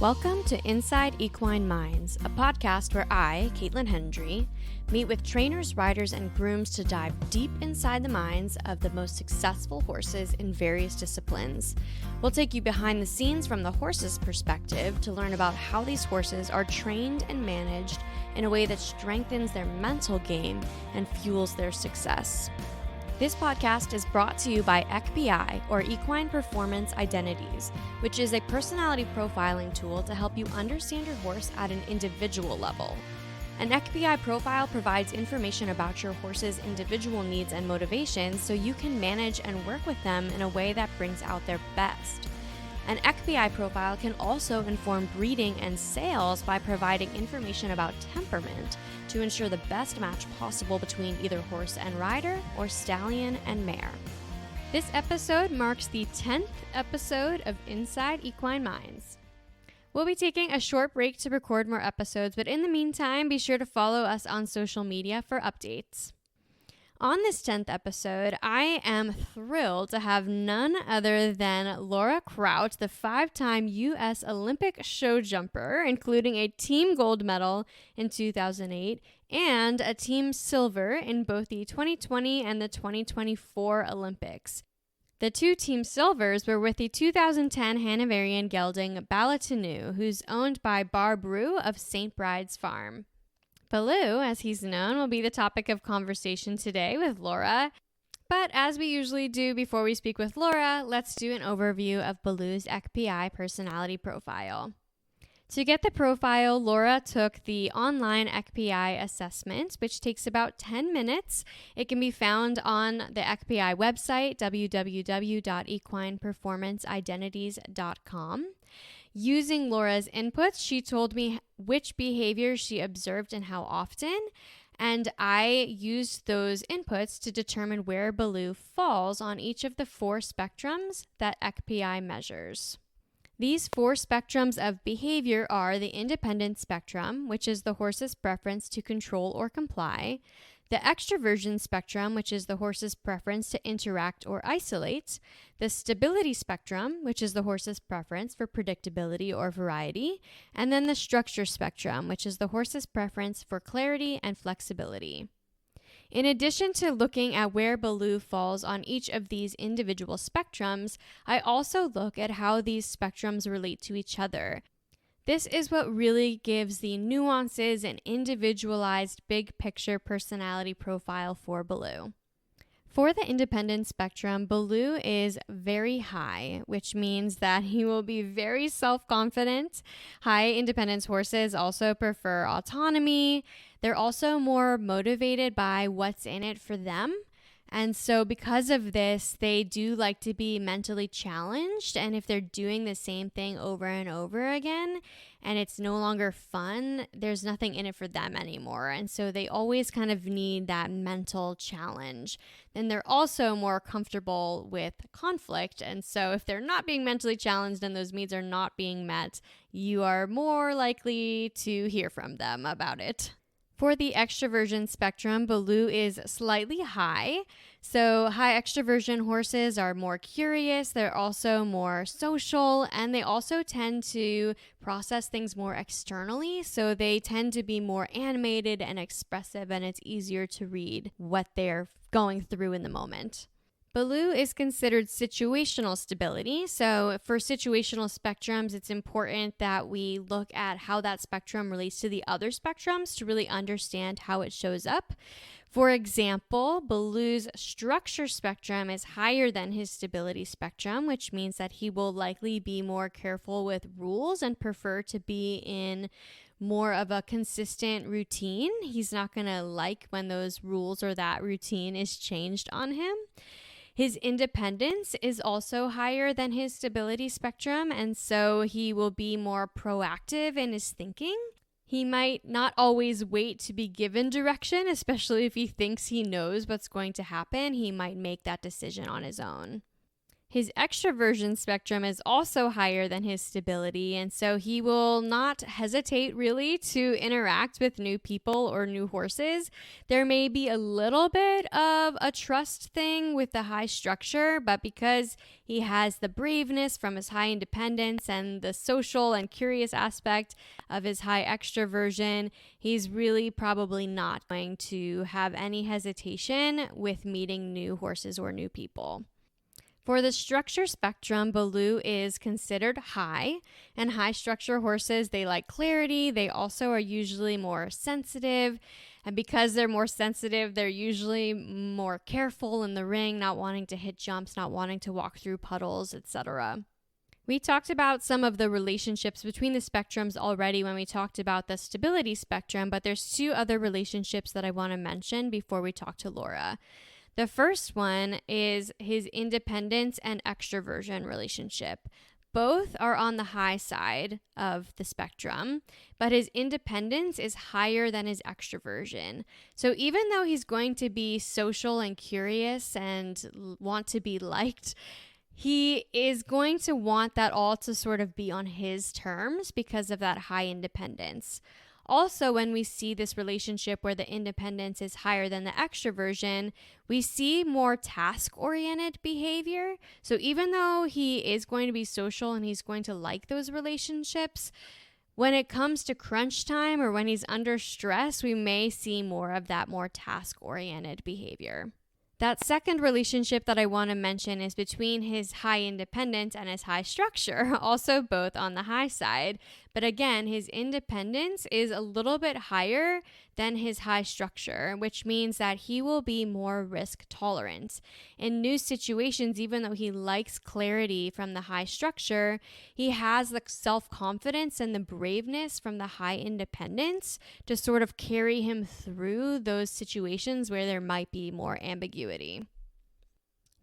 Welcome to Inside Equine Minds, a podcast where I, Caitlin Hendry, meet with trainers, riders, and grooms to dive deep inside the minds of the most successful horses in various disciplines. We'll take you behind the scenes from the horse's perspective to learn about how these horses are trained and managed in a way that strengthens their mental game and fuels their success. This podcast is brought to you by EQBI, or Equine Performance Identities, which is a personality profiling tool to help you understand your horse at an individual level. An EQBI profile provides information about your horse's individual needs and motivations so you can manage and work with them in a way that brings out their best. An EQBI profile can also inform breeding and sales by providing information about temperament to ensure the best match possible between either horse and rider or stallion and mare. This episode marks the 10th episode of Inside Equine Minds. We'll be taking a short break to record more episodes, but in the meantime, be sure to follow us on social media for updates. On this 10th episode, I am thrilled to have none other than Laura Kraut, the 5-time U.S. Olympic show jumper, including a team gold medal in 2008 and a team silver in both the 2020 and the 2024 Olympics. The two team silvers were with the 2010 Hanoverian gelding Baloutinue, who's owned by Barb Rue of St. Bride's Farm. Balou, as he's known, will be the topic of conversation today with Laura. But as we usually do before we speak with Laura, let's do an overview of Balou's EQBI personality profile. To get the profile, Laura took the online EQBI assessment, which takes about 10 minutes. It can be found on the EQBI website, www.equineperformanceidentities.com. Using Laura's inputs, she told me which behaviors she observed and how often, and I used those inputs to determine where Balou falls on each of the 4 spectrums that EQBI measures. These 4 spectrums of behavior are the independent spectrum, which is the horse's preference to control or comply, the extroversion spectrum, which is the horse's preference to interact or isolate, the stability spectrum, which is the horse's preference for predictability or variety, and then the structure spectrum, which is the horse's preference for clarity and flexibility. In addition to looking at where Balou falls on each of these individual spectrums, I also look at how these spectrums relate to each other. This is what really gives the nuances and individualized big picture personality profile for Balou. For the independent spectrum, Balou is very high, which means that he will be very self-confident. High independence horses also prefer autonomy. They're also more motivated by what's in it for them. And so because of this, they do like to be mentally challenged. And if they're doing the same thing over and over again and it's no longer fun, there's nothing in it for them anymore. And so they always kind of need that mental challenge. Then they're also more comfortable with conflict. And so if they're not being mentally challenged and those needs are not being met, you are more likely to hear from them about it. For the extroversion spectrum, Balou is slightly high. So high extroversion horses are more curious, they're also more social, and they also tend to process things more externally. So they tend to be more animated and expressive, and it's easier to read what they're going through in the moment. Balou is considered situational stability. So for situational spectrums, it's important that we look at how that spectrum relates to the other spectrums to really understand how it shows up. For example, Balou's structure spectrum is higher than his stability spectrum, which means that he will likely be more careful with rules and prefer to be in more of a consistent routine. He's not going to like when those rules or that routine is changed on him. His independence is also higher than his stability spectrum, and so he will be more proactive in his thinking. He might not always wait to be given direction, especially if he thinks he knows what's going to happen. He might make that decision on his own. His extroversion spectrum is also higher than his stability, and so he will not hesitate really to interact with new people or new horses. There may be a little bit of a trust thing with the high structure, but because he has the braveness from his high independence and the social and curious aspect of his high extroversion, he's really probably not going to have any hesitation with meeting new horses or new people. For the structure spectrum, Balou is considered high, and high structure horses, they like clarity. They also are usually more sensitive, and because they're more sensitive, they're usually more careful in the ring, not wanting to hit jumps, not wanting to walk through puddles, etc. We talked about some of the relationships between the spectrums already when we talked about the stability spectrum, but there's two other relationships that I want to mention before we talk to Laura. The first one is his independence and extroversion relationship. Both are on the high side of the spectrum, but his independence is higher than his extroversion. So even though he's going to be social and curious and want to be liked, he is going to want that all to sort of be on his terms because of that high independence. Also, when we see this relationship where the independence is higher than the extroversion, we see more task-oriented behavior. So even though he is going to be social and he's going to like those relationships, when it comes to crunch time or when he's under stress, we may see more of that more task-oriented behavior. That second relationship that I want to mention is between his high independence and his high structure, also both on the high side. But again, his independence is a little bit higher than his high structure, which means that he will be more risk tolerant. In new situations, even though he likes clarity from the high structure, he has the self-confidence and the braveness from the high independence to sort of carry him through those situations where there might be more ambiguity.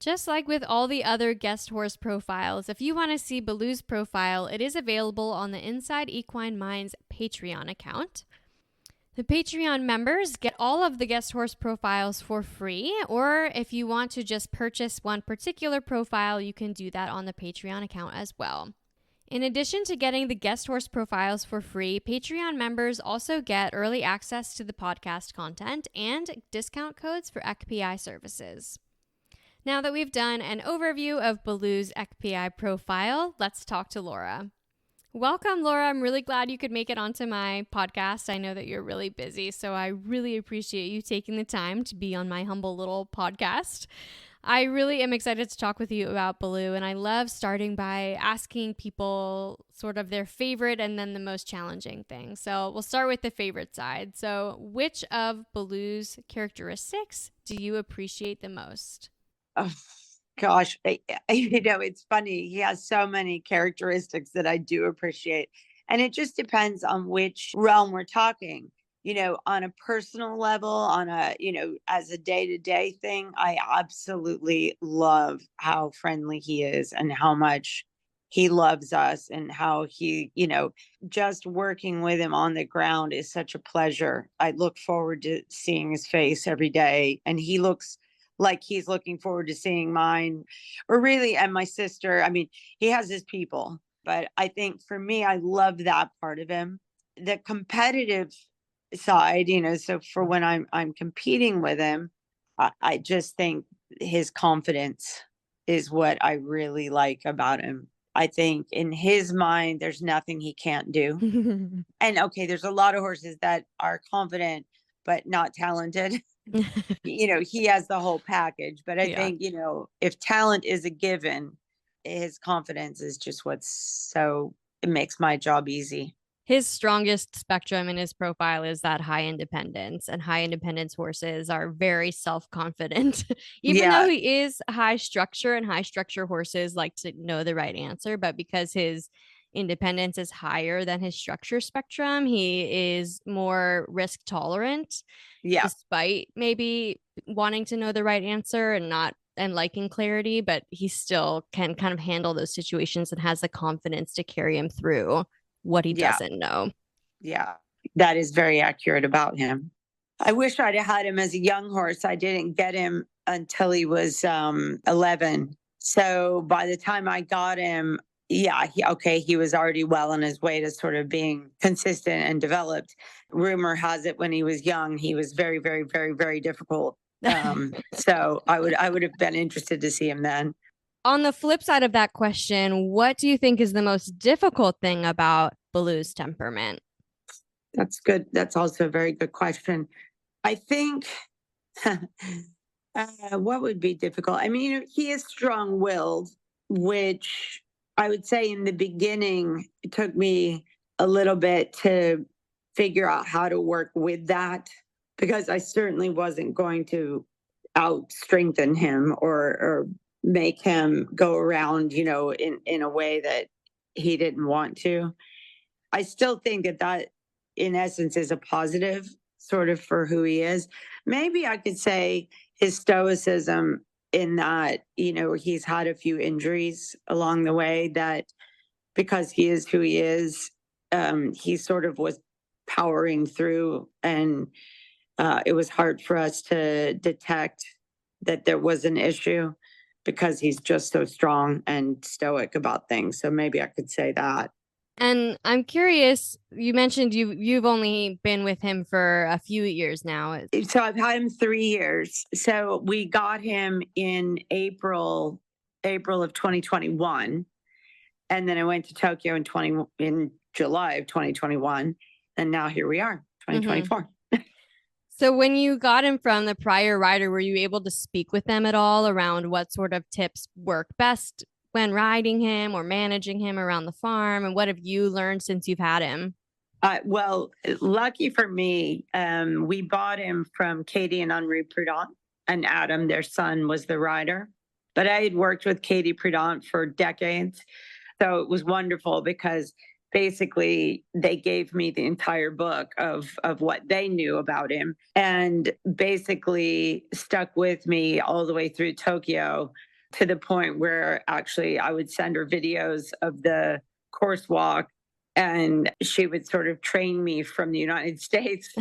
Just like with all the other guest horse profiles, if you want to see Balou's profile, it is available on the Inside Equine Minds Patreon account. The Patreon members get all of the guest horse profiles for free, or if you want to just purchase one particular profile, you can do that on the Patreon account as well. In addition to getting the guest horse profiles for free, Patreon members also get early access to the podcast content and discount codes for ECPI services. Now that we've done an overview of Balou's ECPI profile, let's talk to Laura. Welcome, Laura. I'm really glad you could make it onto my podcast. I know that you're really busy, so I really appreciate you taking the time to be on my humble little podcast. I really am excited to talk with you about Balou, and I love starting by asking people sort of their favorite and then the most challenging thing. So we'll start with the favorite side. So which of Balou's characteristics do you appreciate the most? Oh, gosh, it's funny. He has so many characteristics that I do appreciate. And it just depends on which realm we're talking. On a personal level, as a day-to-day thing, I absolutely love how friendly he is and how much he loves us and how he, just working with him on the ground is such a pleasure. I look forward to seeing his face every day, and he looks like he's looking forward to seeing mine, or really, and my sister. I mean, he has his people, but I think for me, I love that part of him. The competitive side, so for when I'm competing with him, I just think his confidence is what I really like about him. I think in his mind, there's nothing he can't do. And okay, there's a lot of horses that are confident but not talented. He has the whole package, but I think, if talent is a given, his confidence is just it makes my job easy. His strongest spectrum in his profile is that high independence, and high independence horses are very self-confident. Even though he is high structure, and high structure horses like to know the right answer, but because his independence is higher than his structure spectrum, he is more risk tolerant. Despite maybe wanting to know the right answer and liking clarity, but he still can kind of handle those situations and has the confidence to carry him through what he doesn't know. Yeah, that is very accurate about him. I wish I'd have had him as a young horse. I didn't get him until he was 11. So by the time I got him, yeah, he was already well on his way to sort of being consistent and developed. Rumor has it when he was young, he was very, very, very, very difficult. So I would have been interested to see him then. On the flip side of that question, what do you think is the most difficult thing about Baloo's temperament? That's good. That's also a very good question. I think what would be difficult? I mean, he is strong willed, which I would say in the beginning, it took me a little bit to figure out how to work with that because I certainly wasn't going to out strengthen him or make him go around, in a way that he didn't want to. I still think that in essence is a positive sort of for who he is. Maybe I could say his stoicism in that, he's had a few injuries along the way that because he is who he is, he sort of was powering through and it was hard for us to detect that there was an issue because he's just so strong and stoic about things. So maybe I could say that. And I'm curious, you mentioned you've only been with him for a few years now. So I've had him 3 years. So we got him in April of 2021, and then I went to Tokyo in July of 2021, and now here we are, Mhm. 2024. So when you got him from the prior rider, were you able to speak with them at all around what sort of tips work best when riding him or managing him around the farm? And what have you learned since you've had him? Well, lucky for me, we bought him from Katie and Henri Prudent, and Adam, their son, was the rider. But I had worked with Katie Prudent for decades. So it was wonderful because basically they gave me the entire book of what they knew about him and basically stuck with me all the way through Tokyo to the point where actually I would send her videos of the course walk and she would sort of train me from the United States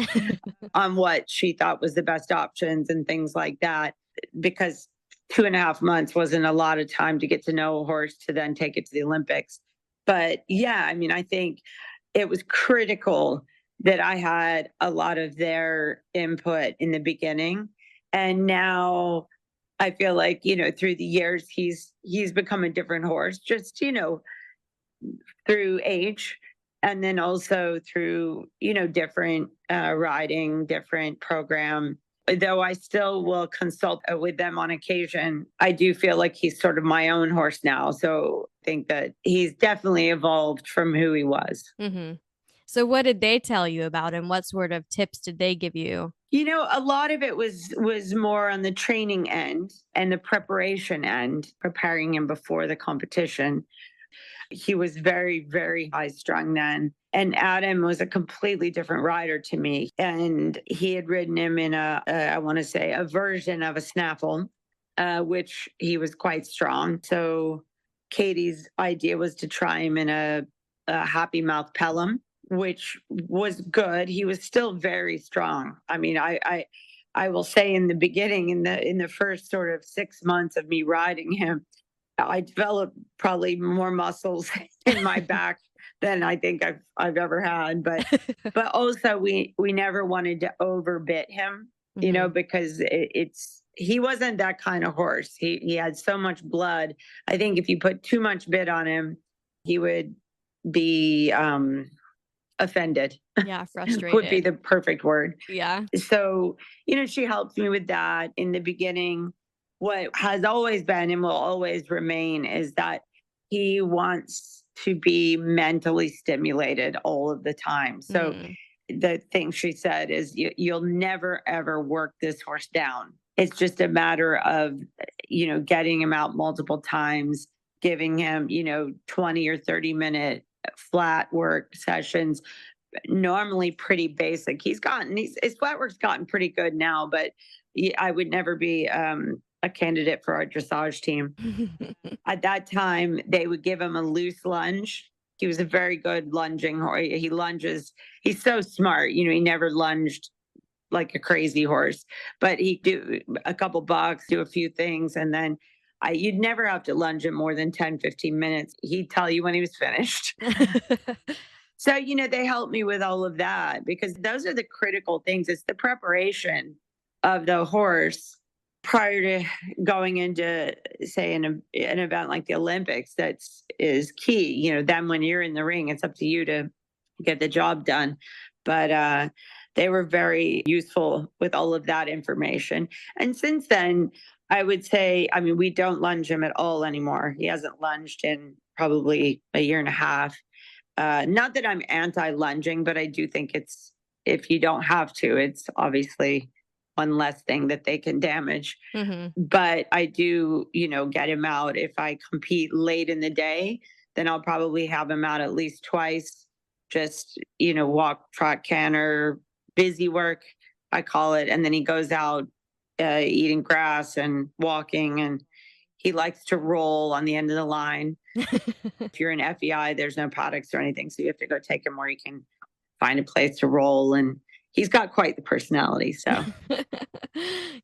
on what she thought was the best options and things like that because 2.5 months wasn't a lot of time to get to know a horse to then take it to the Olympics. But yeah, I mean, I think it was critical that I had a lot of their input in the beginning. And now I feel like, through the years he's become a different horse, just, through age and then also through, different riding, different program. Though I still will consult with them on occasion, I do feel like he's sort of my own horse now. So I think that he's definitely evolved from who he was. Mm-hmm. So what did they tell you about him? What sort of tips did they give you? A lot of it was more on the training end and the preparation end, preparing him before the competition. He was very, very high strung then. And Adam was a completely different rider to me. And he had ridden him in I want to say, a version of a snaffle, which he was quite strong. So Katie's idea was to try him in a happy mouth Pelham, which was good. He was still very strong. I mean, I will say in the beginning, in the first sort of 6 months of me riding him, I developed probably more muscles in my back than I think I've ever had. But also we never wanted to overbit him, Mhm. because he wasn't that kind of horse. He had so much blood. I think if you put too much bit on him, he would be offended. Yeah, Would be frustrated. the perfect word. Yeah. So, she helped me with that in the beginning. What has always been and will always remain is that he wants to be mentally stimulated all of the time. So, Mm. the thing she said is, you'll never, ever work this horse down. It's just a matter of, getting him out multiple times, giving him, 20 or 30-minute flat work sessions, normally pretty basic. His flat work's gotten pretty good now, but I would never be a candidate for our dressage team. At that time, they would give him a loose lunge. He was a very good lunging horse. He lunges. He's so smart. He never lunged like a crazy horse, but he do a couple bucks, do a few things, and then You'd never have to lunge him more than 10, 15 minutes. He'd tell you when he was finished. So, they help me with all of that because those are the critical things. It's the preparation of the horse prior to going into, say, an event like the Olympics. That's is key. Then when you're in the ring, it's up to you to get the job done. But they were very useful with all of that information. And since then, I would say, I mean, we don't lunge him at all anymore. He hasn't lunged in probably a year and a half. Not that I'm anti-lunging, but I do think it's, if you don't have to, it's obviously one less thing that they can damage. But I do, get him out. If I compete late in the day, then I'll probably have him out at least twice. Just, walk, trot, canter, busy work, I call it. And then he goes out eating grass and walking, and he likes to roll on the end of the line. If you're in FEI, there's no paddocks or anything, so you have to go take him where you can find a place to roll. And he's got quite the personality. So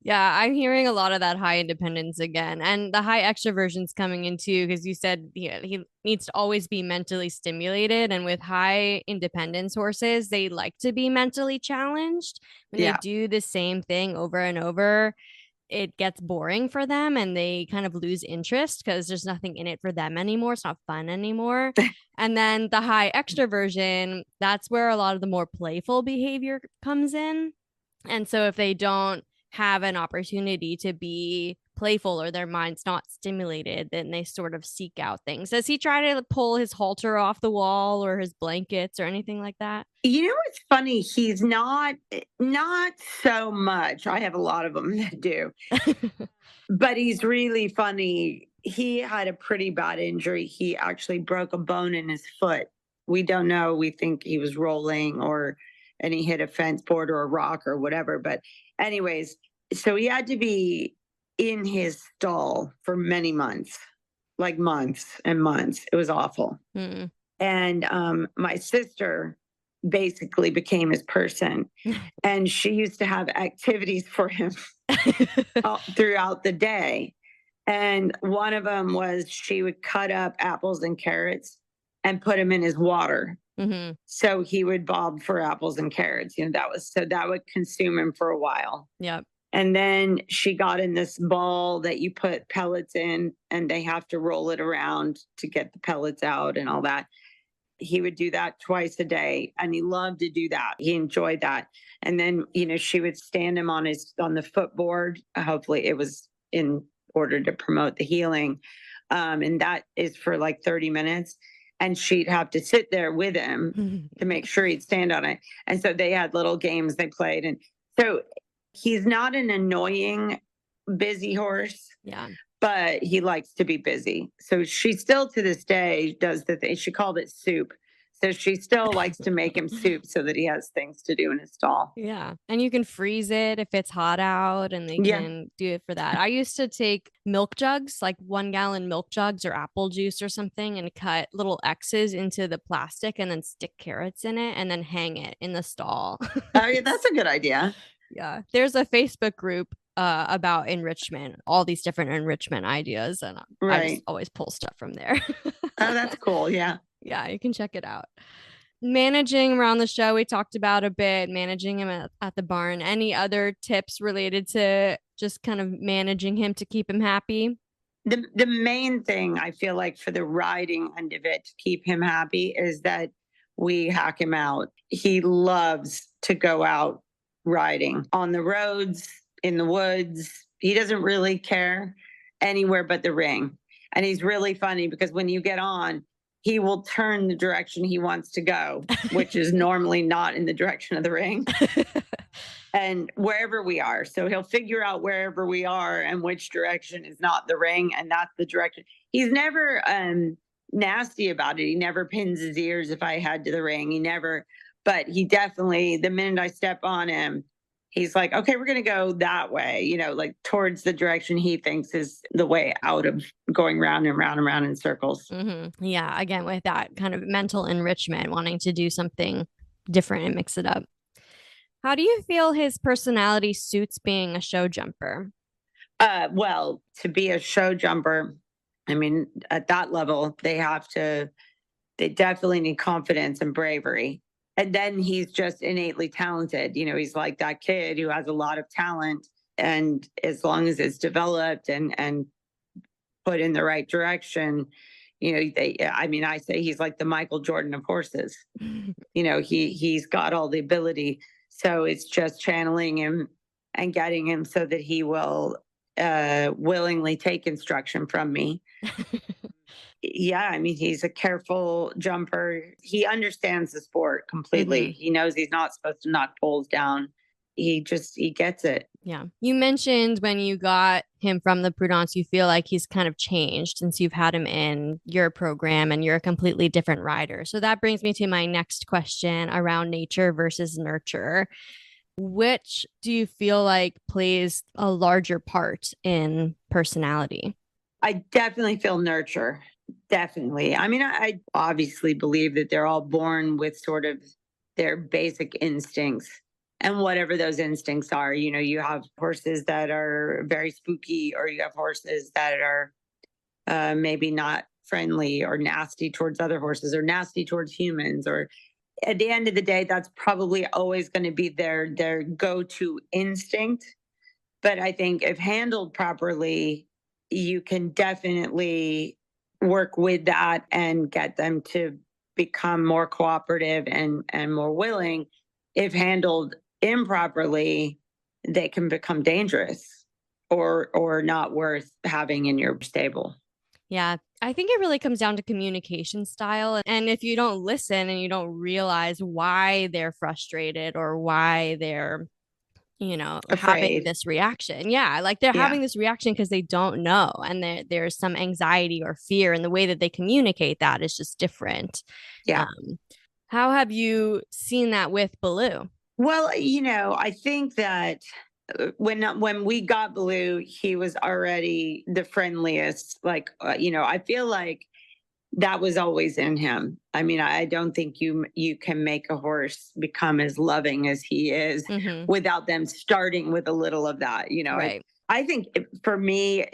yeah, I'm hearing a lot of that high independence again, and the high extroversion's coming in too, because you said he needs to always be mentally stimulated, and with high independence horses, they like to be mentally challenged. When they do the same thing over and over, it gets boring for them and they kind of lose interest because there's nothing in it for them anymore. It's not fun anymore. And then the high extroversion, that's where a lot of the more playful behavior comes in. And so if they don't have an opportunity to be playful or their mind's not stimulated, then they sort of seek out things. Does he try to pull his halter off the wall or his blankets or anything like that? What's funny? He's not so much. I have a lot of them that do. But he's really funny. He had a pretty bad injury. He actually broke a bone in his foot. We don't know. We think he was rolling and he hit a fence board or a rock or whatever. But anyways, so he had to be in his stall for many months, like months and months. It was awful. And my sister basically became his person. And she used to have activities for him throughout the day. And one of them was she would cut up apples and carrots and put them in his water. So he would bob for apples and carrots. That would consume him for a while. Yep. And then she got in this ball that you put pellets in, and they have to roll it around to get the pellets out and all that. He would do that twice a day, and he loved to do that. He enjoyed that. And then, she would stand him on the footboard. Hopefully it was in order to promote the healing. And that is for like 30 minutes. And she'd have to sit there with him to make sure he'd stand on it. And so they had little games they played. And so he's not an annoying, busy horse. Yeah. But he likes to be busy. So she still to this day does the thing. She called it soup. So she still likes to make him soup so that he has things to do in his stall. Yeah. And you can freeze it if it's hot out, and they can do it for that. I used to take milk jugs, like 1-gallon milk jugs or apple juice or something, and cut little X's into the plastic and then stick carrots in it and then hang it in the stall. Oh, yeah, that's a good idea. Yeah. There's a Facebook group about enrichment, all these different enrichment ideas. And I just always pull stuff from there. Oh, that's cool. Yeah. Yeah, you can check it out. Managing around the show, we talked about a bit, managing him at the barn. Any other tips related to just kind of managing him to keep him happy? The main thing I feel like for the riding end of it to keep him happy is that we hack him out. He loves to go out riding on the roads, in the woods. He doesn't really care anywhere but the ring. And he's really funny because when you get on, he will turn the direction he wants to go, which is normally not in the direction of the ring. And wherever we are. So he'll figure out wherever we are and which direction is not the ring. And that's the direction. He's never nasty about it. He never pins his ears if I head to the ring. He never, but he definitely, the minute I step on him, he's like, okay, we're going to go that way, like towards the direction he thinks is the way out of going round and round and round in circles. Yeah. Again, with that kind of mental enrichment, wanting to do something different and mix it up. How do you feel his personality suits being a show jumper? Well, to be a show jumper, I mean, at that level, they definitely need confidence and bravery. And then he's just innately talented. He's like that kid who has a lot of talent. And as long as it's developed and put in the right direction, I mean, I say he's like the Michael Jordan of horses. He's got all the ability. So it's just channeling him and getting him so that he will willingly take instruction from me. Yeah, I mean, he's a careful jumper. He understands the sport completely. Mhm. He knows he's not supposed to knock poles down. He gets it. Yeah. You mentioned when you got him from the Prudence, you feel like he's kind of changed since you've had him in your program and you're a completely different rider. So that brings me to my next question around nature versus nurture. Which do you feel like plays a larger part in personality? I definitely feel nurture. Definitely. I mean, I obviously believe that they're all born with sort of their basic instincts and whatever those instincts are. You have horses that are very spooky, or you have horses that are maybe not friendly or nasty towards other horses or nasty towards humans. Or at the end of the day, that's probably always going to be their go-to instinct. But I think if handled properly, you can definitely work with that and get them to become more cooperative and more willing. If handled improperly, they can become dangerous or not worth having in your stable. Yeah, I think it really comes down to communication style. And if you don't listen and you don't realize why they're frustrated or why they're, having Afraid. this reaction. Yeah, like they're Yeah. having this reaction because they don't know. And there's some anxiety or fear, and the way that they communicate that is just different. Yeah. Um, how have you seen that with Baloo? Well, I think that when we got Blue, he was already the friendliest. Like, I feel like that was always in him. I mean, I don't think you can make a horse become as loving as he is Hmm. without them starting with a little of that. Right. I think for me,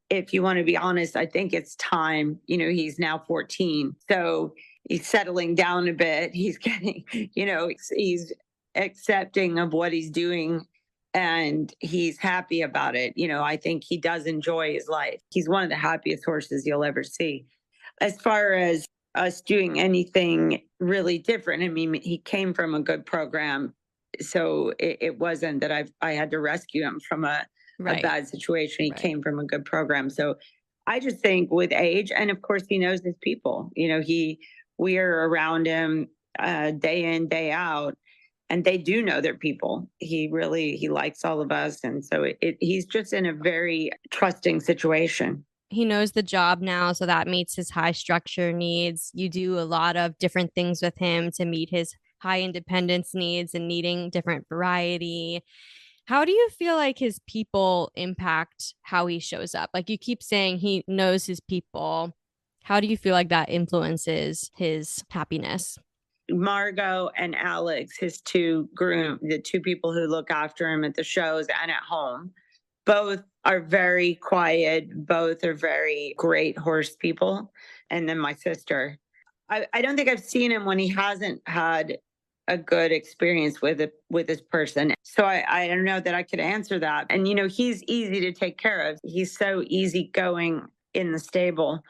if you want to be honest, I think it's time. He's now 14, so he's settling down a bit. He's getting, he's accepting of what he's doing, and he's happy about it. I think he does enjoy his life. He's one of the happiest horses you'll ever see. As far as us doing anything really different, I mean, he came from a good program, so it wasn't that I had to rescue him from a Right. bad situation. He Right. came from a good program. So I just think with age, and of course he knows his people. We are around him day in, day out, and they do know their people. He likes all of us, and so he's just in a very trusting situation. He knows the job now, so that meets his high structure needs. You do a lot of different things with him to meet his high independence needs and needing different variety. How do you feel like his people impact how he shows up? Like you keep saying he knows his people. How do you feel like that influences his happiness? Margot and Alex, his the two people who look after him at the shows and at home, both are very quiet. Both are very great horse people. And then my sister. I don't think I've seen him when he hasn't had a good experience with this person. So I don't know that I could answer that. And he's easy to take care of. He's so easygoing in the stable.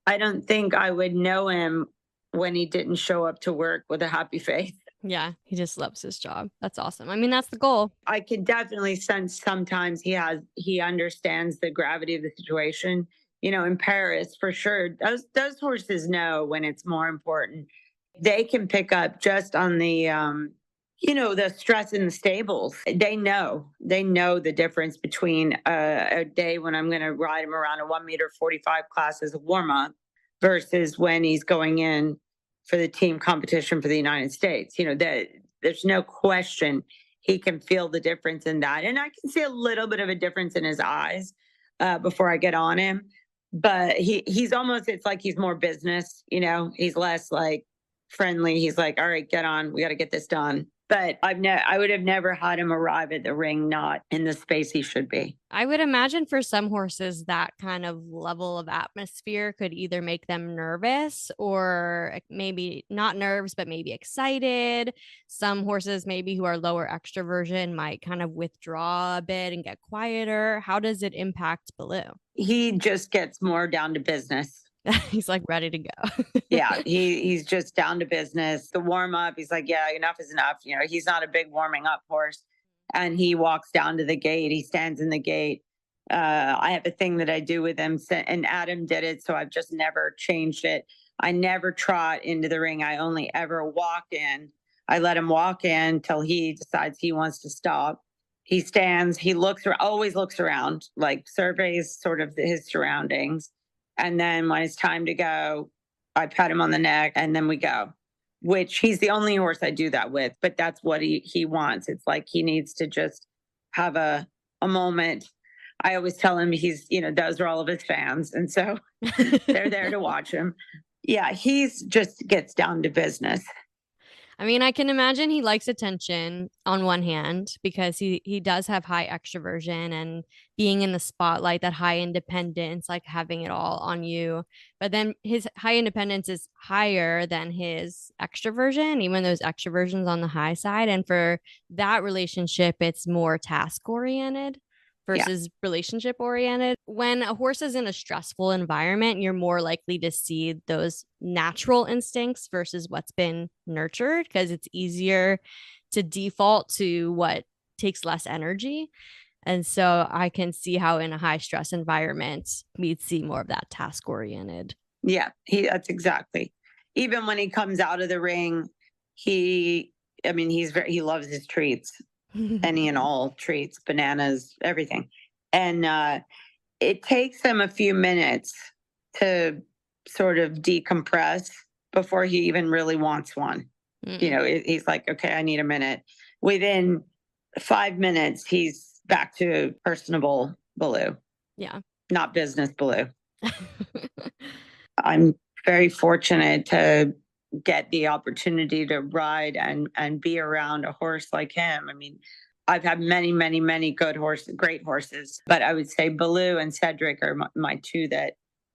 I don't think I would know him when he didn't show up to work with a happy face. Yeah, he just loves his job. That's awesome. I mean, that's the goal. I can definitely sense sometimes he understands the gravity of the situation. In Paris, for sure, those horses know when it's more important. They can pick up just on the stress in the stables. They know the difference between a day when I'm going to ride him around a 1 meter 45 class as a warm up versus when he's going in for the team competition for the United States. That there's no question he can feel the difference in that. And I can see a little bit of a difference in his eyes before I get on him. But he's almost, it's like he's more business, he's less like friendly. He's like, all right, get on. We got to get this done. But I would have never had him arrive at the ring not in the space he should be. I would imagine for some horses that kind of level of atmosphere could either make them nervous or maybe not nerves, but maybe excited. Some horses, maybe who are lower extroversion, might kind of withdraw a bit and get quieter. How does it impact Baloo? He just gets more down to business. He's like ready to go. Yeah, he's just down to business. The warm up, he's like, yeah, enough is enough. You know, he's not a big warming up horse. And he walks down to the gate. He stands in the gate. I have a thing that I do with him, and Adam did it, so I've just never changed it. I never trot into the ring. I only ever walk in. I let him walk in till he decides he wants to stop. He stands. He always looks around, like surveys sort of his surroundings. And then when it's time to go, I pat him on the neck and then we go, which he's the only horse I do that with, but that's what he wants. It's like he needs to just have a moment. I always tell him those are all of his fans. And so they're there to watch him. Yeah, he's just gets down to business. I mean, I can imagine he likes attention on one hand because he does have high extroversion and being in the spotlight, that high independence, like having it all on you. But then his high independence is higher than his extroversion, even though his extroversion's on the high side. And for that relationship, it's more task oriented Yeah. versus relationship oriented. When a horse is in a stressful environment, you're more likely to see those natural instincts versus what's been nurtured because it's easier to default to what takes less energy. And so I can see how in a high stress environment, we'd see more of that task oriented. Yeah, that's exactly. Even when he comes out of the ring, he loves his treats. Any and all treats, bananas, everything. And it takes him a few minutes to sort of decompress before he even really wants one. He's like, okay, I need a minute. Within 5 minutes, he's back to personable Baloo. Yeah. Not business Baloo. I'm very fortunate to get the opportunity to ride and be around a horse like him. I mean, I've had many, many, many great horses, but I would say Baloo and Cedric are my two that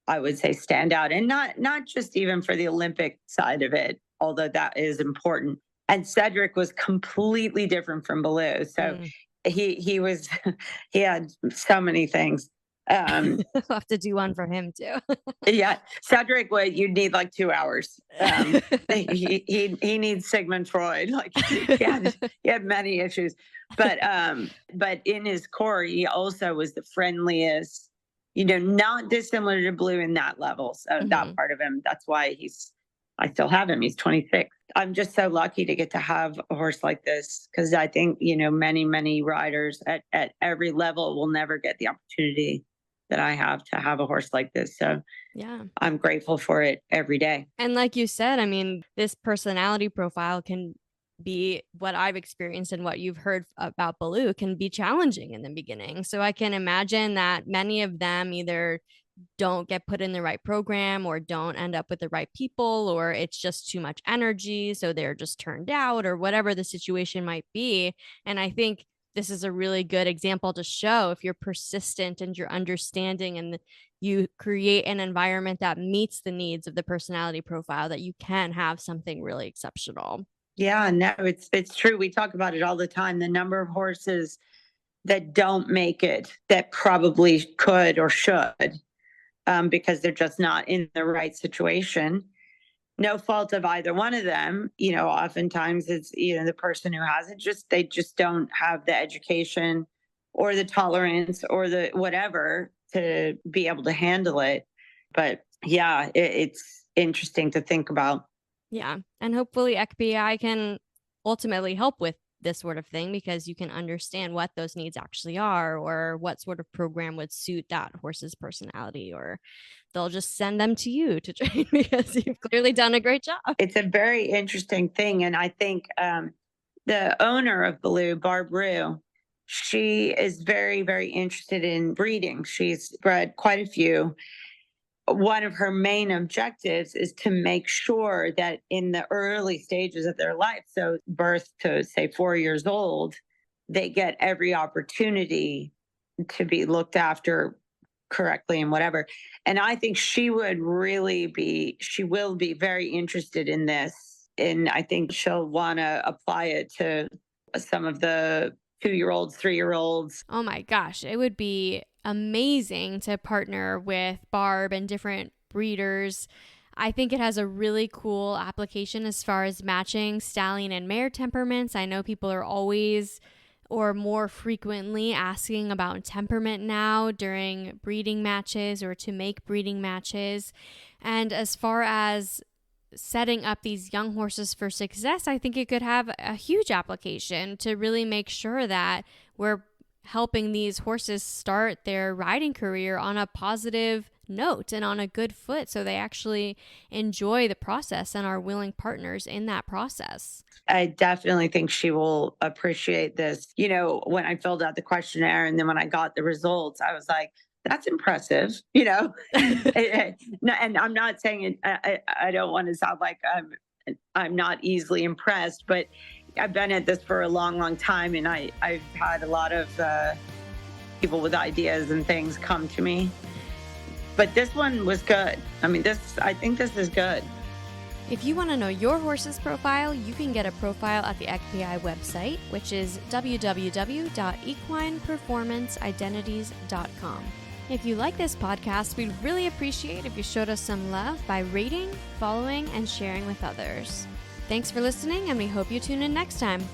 I would say stand out, and not just even for the Olympic side of it, although that is important. And Cedric was completely different from Baloo, so he was he had so many things. I'll have to do one for him too. Yeah, Cedric, you'd need like 2 hours. He needs Sigmund Freud. Like he had many issues, but in his core, he also was the friendliest. Not dissimilar to Blue in that level. So that part of him, that's why I still have him. He's 26. I'm just so lucky to get to have a horse like this because I think many, many riders at every level will never get the opportunity that I have to have a horse like this. So yeah, I'm grateful for it every day. And like you said, I mean, this personality profile can be what I've experienced and what you've heard about Baloo can be challenging in the beginning. So I can imagine that many of them either don't get put in the right program or don't end up with the right people, or it's just too much energy. So they're just turned out or whatever the situation might be. And I think this is a really good example to show if you're persistent and you're understanding and you create an environment that meets the needs of the personality profile, that you can have something really exceptional. Yeah, no, it's true. We talk about it all the time. The number of horses that don't make it that probably could or should because they're just not in the right situation. No fault of either one of them. Oftentimes it's the person who has it, they just don't have the education or the tolerance or the whatever to be able to handle it. But yeah, it's interesting to think about. Yeah, and hopefully XBI can ultimately help with this sort of thing because you can understand what those needs actually are or what sort of program would suit that horse's personality, or they'll just send them to you to train because you've clearly done a great job. It's a very interesting thing. And I think the owner of Baloo, Barb Rue, she is very, very interested in breeding. She's bred quite a few one of her main objectives is to make sure that in the early stages of their life, so birth to say 4 years old, they get every opportunity to be looked after correctly and whatever. And I think she will be very interested in this. And I think she'll want to apply it to some of the 2-year-olds, 3-year-olds. Oh my gosh, it would be amazing to partner with Barb and different breeders. I think it has a really cool application as far as matching stallion and mare temperaments. I know people are always or more frequently asking about temperament now during breeding matches or to make breeding matches. And as far as setting up these young horses for success, I think it could have a huge application to really make sure that we're helping these horses start their riding career on a positive note and on a good foot so they actually enjoy the process and are willing partners in that process. I definitely think she will appreciate this. When I filled out the questionnaire and then when I got the results, I was like, that's impressive, and I'm not saying it, I don't want to sound like I'm not easily impressed, but I've been at this for a long, long time. And I've had a lot of people with ideas and things come to me, but this one was good. I think this is good. If you want to know your horse's profile, you can get a profile at the EQPI website, which is www.equineperformanceidentities.com. If you like this podcast, we'd really appreciate if you showed us some love by rating, following, and sharing with others. Thanks for listening, and we hope you tune in next time.